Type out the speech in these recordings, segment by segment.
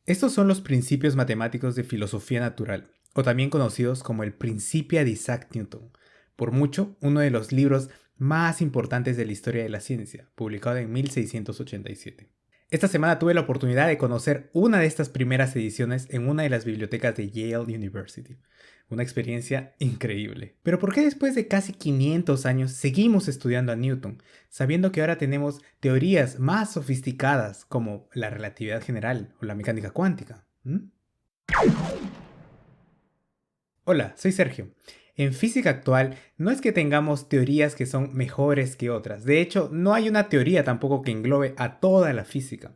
Estos son los principios matemáticos de filosofía natural, o también conocidos como el Principia de Isaac Newton, por mucho uno de los libros más importantes de la historia de la ciencia, publicado en 1687. Esta semana tuve la oportunidad de conocer una de estas primeras ediciones en una de las bibliotecas de Yale University. Una experiencia increíble. Pero ¿por qué después de casi 500 años seguimos estudiando a Newton, sabiendo que ahora tenemos teorías más sofisticadas como la relatividad general o la mecánica cuántica? Hola, soy Sergio. En física actual no es que tengamos teorías que son mejores que otras. De hecho, no hay una teoría tampoco que englobe a toda la física.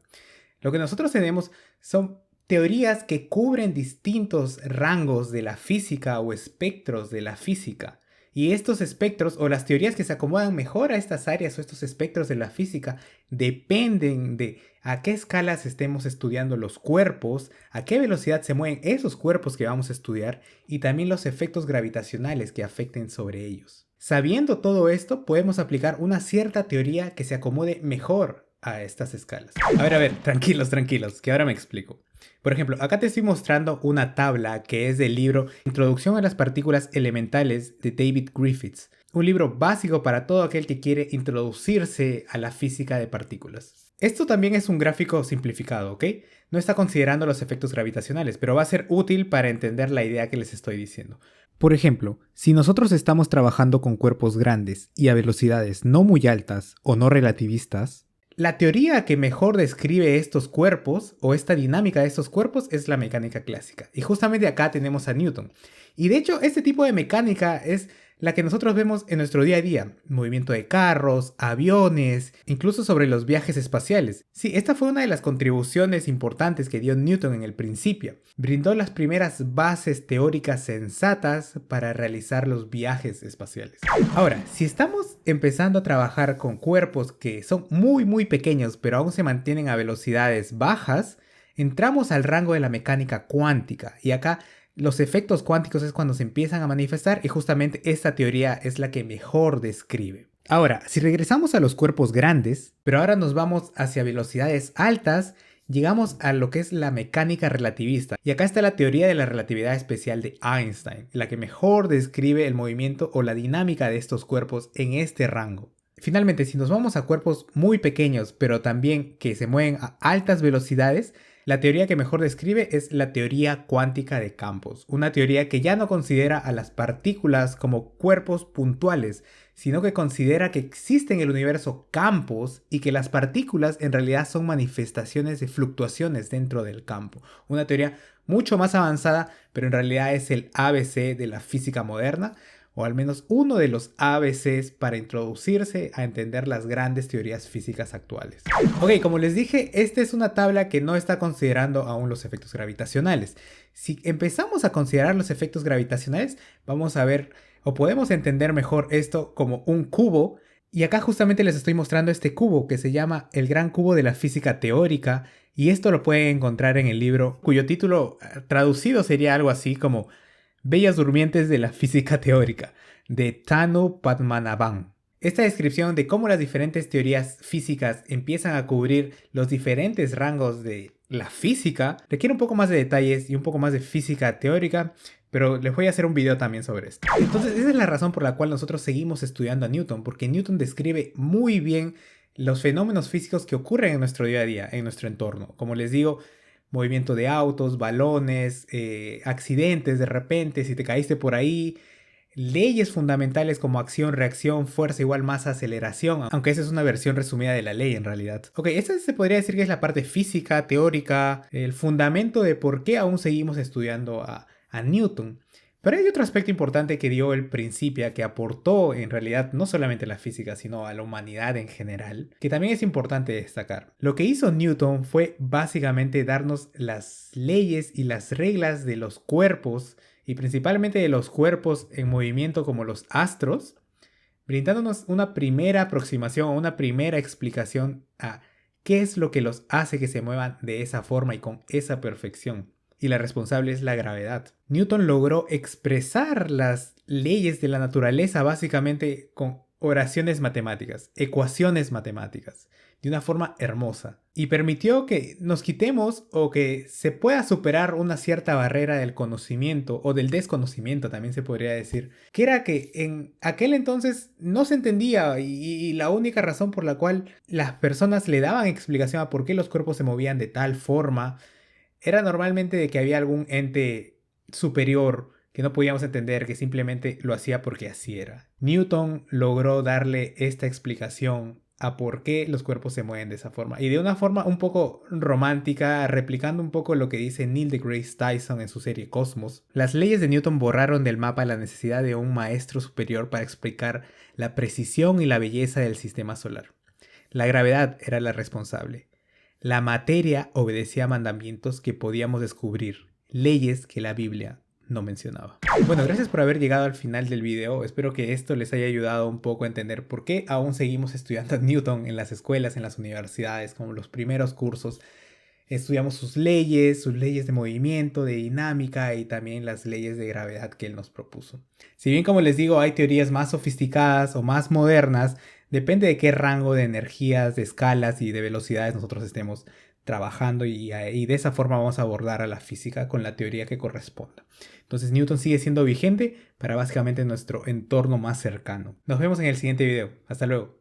Lo que nosotros tenemos son teorías que cubren distintos rangos de la física o espectros de la física. Y estos espectros o las teorías que se acomodan mejor a estas áreas o estos espectros de la física dependen de a qué escalas estemos estudiando los cuerpos, a qué velocidad se mueven esos cuerpos que vamos a estudiar y también los efectos gravitacionales que afecten sobre ellos. Sabiendo todo esto, podemos aplicar una cierta teoría que se acomode mejor a estas escalas. A ver, tranquilos, que ahora me explico. Por ejemplo, acá te estoy mostrando una tabla que es del libro Introducción a las partículas elementales de David Griffiths, un libro básico para todo aquel que quiere introducirse a la física de partículas. Esto también es un gráfico simplificado, ¿ok? No está considerando los efectos gravitacionales, pero va a ser útil para entender la idea que les estoy diciendo. Por ejemplo, si nosotros estamos trabajando con cuerpos grandes y a velocidades no muy altas o no relativistas, la teoría que mejor describe estos cuerpos o esta dinámica de estos cuerpos es la mecánica clásica. Y justamente acá tenemos a Newton. Y de hecho, este tipo de mecánica es la que nosotros vemos en nuestro día a día. Movimiento de carros, aviones, incluso sobre los viajes espaciales. Sí, esta fue una de las contribuciones importantes que dio Newton en el principio. Brindó las primeras bases teóricas sensatas para realizar los viajes espaciales. Ahora, si estamos empezando a trabajar con cuerpos que son muy pequeños, pero aún se mantienen a velocidades bajas, entramos al rango de la mecánica cuántica. Y acá los efectos cuánticos es cuando se empiezan a manifestar y justamente esta teoría es la que mejor describe. Ahora, si regresamos a los cuerpos grandes, pero ahora nos vamos hacia velocidades altas, llegamos a lo que es la mecánica relativista. Y acá está la teoría de la relatividad especial de Einstein, la que mejor describe el movimiento o la dinámica de estos cuerpos en este rango. Finalmente, si nos vamos a cuerpos muy pequeños, pero también que se mueven a altas velocidades, la teoría que mejor describe es la teoría cuántica de campos, una teoría que ya no considera a las partículas como cuerpos puntuales, sino que considera que existen en el universo campos y que las partículas en realidad son manifestaciones de fluctuaciones dentro del campo. Una teoría mucho más avanzada, pero en realidad es el ABC de la física moderna, o al menos uno de los ABCs para introducirse a entender las grandes teorías físicas actuales. Ok, como les dije, esta es una tabla que no está considerando aún los efectos gravitacionales. Si empezamos a considerar los efectos gravitacionales, vamos a ver o podemos entender mejor esto como un cubo. Y acá justamente les estoy mostrando este cubo que se llama el gran cubo de la física teórica. Y esto lo pueden encontrar en el libro cuyo título traducido sería algo así como Bellas Durmientes de la Física Teórica, de Tanu Padmanabhan. Esta descripción de cómo las diferentes teorías físicas empiezan a cubrir los diferentes rangos de la física requiere un poco más de detalles y un poco más de física teórica, pero les voy a hacer un video también sobre esto. Entonces, esa es la razón por la cual nosotros seguimos estudiando a Newton, porque Newton describe muy bien los fenómenos físicos que ocurren en nuestro día a día, en nuestro entorno. Como les digo, movimiento de autos, balones, accidentes de repente, si te caíste por ahí, leyes fundamentales como acción, reacción, fuerza igual masa, aceleración, aunque esa es una versión resumida de la ley en realidad. Ok, esta se podría decir que es la parte física, teórica, el fundamento de por qué aún seguimos estudiando a Newton. Pero hay otro aspecto importante que dio el Principia, que aportó en realidad no solamente a la física, sino a la humanidad en general, que también es importante destacar. Lo que hizo Newton fue básicamente darnos las leyes y las reglas de los cuerpos, y principalmente de los cuerpos en movimiento como los astros, brindándonos una primera aproximación, una primera explicación a qué es lo que los hace que se muevan de esa forma y con esa perfección. Y la responsable es la gravedad. Newton logró expresar las leyes de la naturaleza básicamente con oraciones matemáticas, ecuaciones matemáticas, de una forma hermosa. Y permitió que nos quitemos o que se pueda superar una cierta barrera del conocimiento o del desconocimiento, también se podría decir, que era que en aquel entonces no se entendía y la única razón por la cual las personas le daban explicación a por qué los cuerpos se movían de tal forma era normalmente de que había algún ente superior que no podíamos entender, que simplemente lo hacía porque así era. Newton logró darle esta explicación a por qué los cuerpos se mueven de esa forma. Y de una forma un poco romántica, replicando un poco lo que dice Neil deGrasse Tyson en su serie Cosmos. Las leyes de Newton borraron del mapa la necesidad de un maestro superior para explicar la precisión y la belleza del sistema solar. La gravedad era la responsable. La materia obedecía a mandamientos que podíamos descubrir, leyes que la Biblia no mencionaba. Bueno, gracias por haber llegado al final del video. Espero que esto les haya ayudado un poco a entender por qué aún seguimos estudiando a Newton en las escuelas, en las universidades, como los primeros cursos. Estudiamos sus leyes de movimiento, de dinámica y también las leyes de gravedad que él nos propuso. Si bien, como les digo, hay teorías más sofisticadas o más modernas, depende de qué rango de energías, de escalas y de velocidades nosotros estemos trabajando y de esa forma vamos a abordar a la física con la teoría que corresponda. Entonces Newton sigue siendo vigente para básicamente nuestro entorno más cercano. Nos vemos en el siguiente video. Hasta luego.